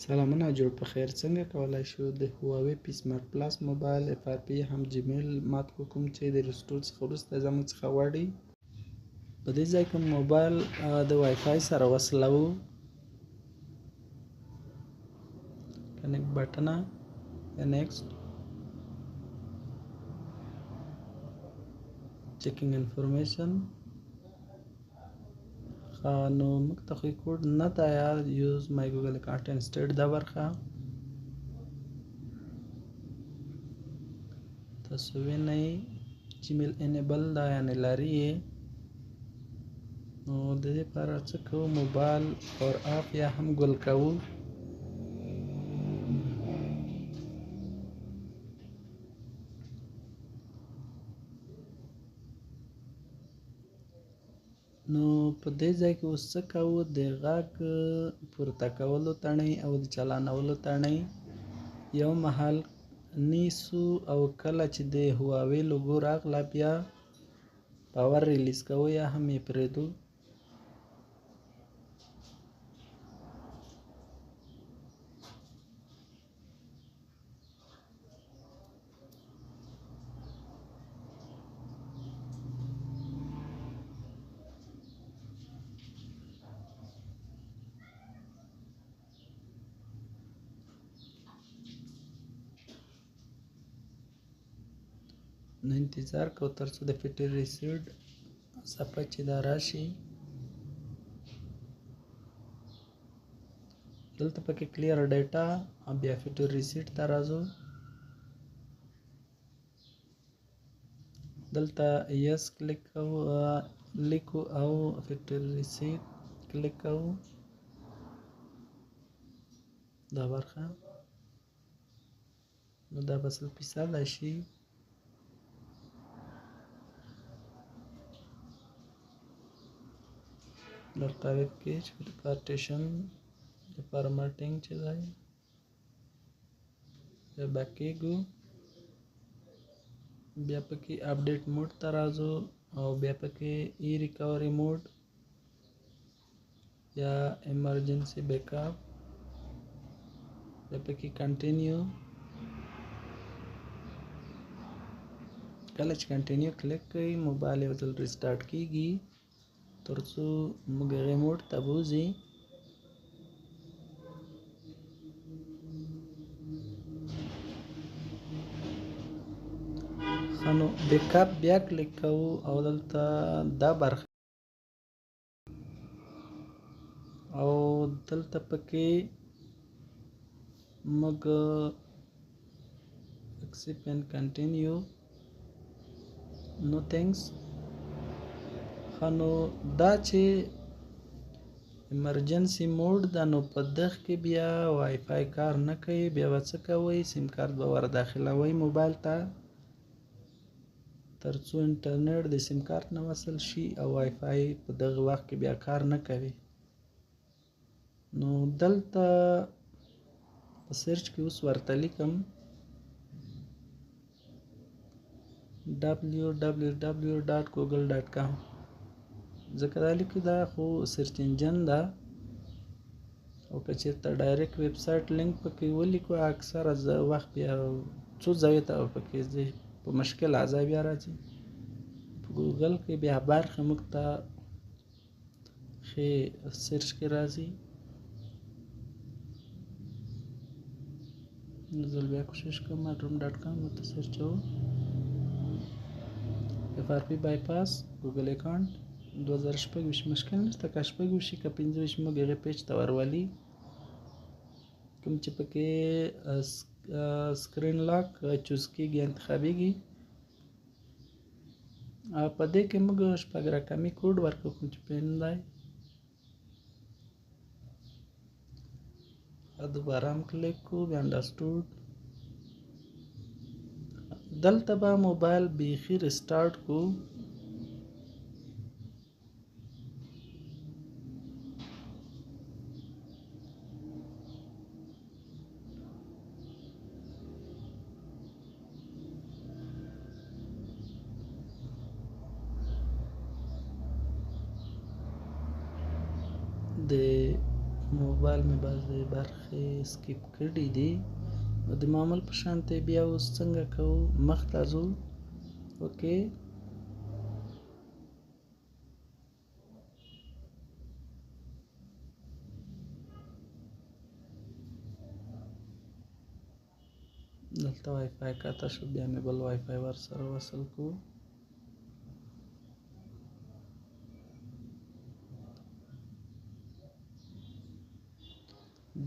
سلامونه جوړ په خیر. څنګه کولی شو د هواوی پی سمارټ پلس موبایل FRP هم جیمیل مات کړو، کوم چې د رسټور څخه وروسته زموږ څخه غواړي. په دې ځای کې موبایل د وای فای سره وصلوو. کنیکټ بټنه یا نیکسټ، چیکینګ انفارمیشن. نو موږ ته خو کوډ نه ده یا یوز مای ګوګل اکاونټ انسټیډ دا برخه تاسو وینئ جیمیل انیبل دا یعنی لري یې. نو د دې لپاره څه کوو، موبایل اور اپ یا هم ګل کوو. نو په دې ځای کې اوس څه کوو، د غږ پورته کولو تڼۍ او د چالانولو تڼۍ یو مهال نیسو، او کله چې د هواوی لوګو راغله بیا پاور ریلیز کوو یا هم یې پرېږدو. نو انتظار کوو تر څو د فټر ریسیډ صفحه چې دا راشي. دلته پکې کلیر ډیټا او بیا فټر ریسیډ ته راځو. دلته یس کلیک کوو، لیکو او فټر ریسیډ کلیک کوو. دا برخه نو دا به 100% شي. دلته ویب پیج پارټیشن د فارمټینګ چې دی بیا بیک کېږو، بیا پکې اپډیټ موډ ته راځو او بیا پکې ای ریکوري موډ یا ایمرجنسي بیک اپ، بیا پکې کنټینیو. کله چې کنټینیو کلیک کړئ موبایل یو ځل ریسټارټ کیږي ترڅو موږ هغې موډ ته بوځي. ښه نو بیک اپ بیا کلیک کوو او دلته دا برخه او دلته پکې موږ accept and continue no thanks. نو دا چې ایمرجنسي موډ ده، نو په دغه کې بیا وای فای کار نه کوي. بیا به څه کوئ، سیم کارت به ور داخلوئ موبایل ته تر څو انټرنیټ د سیم کارت نه وصل شي او وای فای په دغه وخت کې بیا کار نه کوي. نو دلته په سرچ کې اوس ورته لیکم www.google.com، ځکه دا لیکو دا خو سرچ انجن ده، او که چېرته ډایرکټ ویب سایټ لینک پکې ولیکو اکثره وخت بیا څو ځایو ته پکې ځي، په مشکل ځای بیا راځي. په ګوګل کې بیا برخه موږ ته ښې سرچ کې راځي. زه بیا کوشش کوم adroom.com ورته سرچوم. FRP بایپاس ګوګل اکاونټ 2026 مشکل نشته، که 26 که 25 موږ هغې پیج ته ورولي، کوم چې پکې سکرین لاک چوز کېږي انتخابېږي. په دې کې موږ 6 رقمي کوډ ورکوو کوم چې پین دی. دوباره هم کلیک کوو، بیا انډرسټوډ. دلته به موبایل بیخي ریسټارټ کوو. د موبایل مې بعضې برخې سکیپ کړي دي. نو د معمول په شانتې بیا اوس څنګه کوو؟ مخ ته ځو. اوکې، دلته وای فای قطع شو، بیا مې بل وای فای ورسره وصل کړو.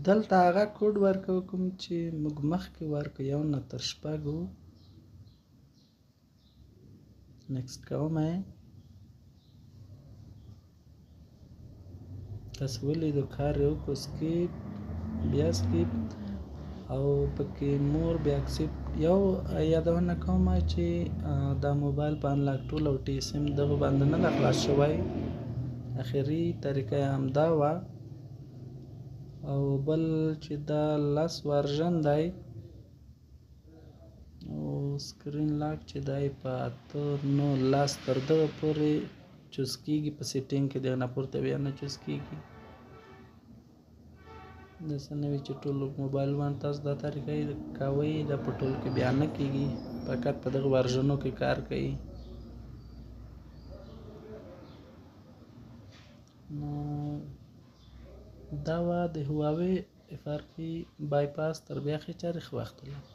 دلته هغه کوډ ورکوو کوم چې موږ مخکې ورکړو، 1 نه تر 6. نیکسټ کوم یې. تاسو ولیدو کار یې وکړو، سکیپ، بیا سکیپ او پکې مور بیا اکسپټ. یو یادونه کوم چې دا موبایل په انلاک ټول او ټي سیم دغه باندې نه ده خلاص شوی، اخري طریقه یې همدا وه. او بل چې دا 10 ورژن دی او سکرین لاک چې دی په 8/9/10 تر دغه پورې چوز کېږي په سیټینګ کې، دغه نه پورته بیا نه چوز کېږي. داسې نه وي چې ټول موبایل باندې تاسو دا طریقه یې کوئ، دا په ټول کې بیا نه کېږي، فقط په دغه ورژنو کې کار کوي. نو دا وه د هواوی FRP بایپاس. تر بیا ښې چارې، ښه وخت ولرئ.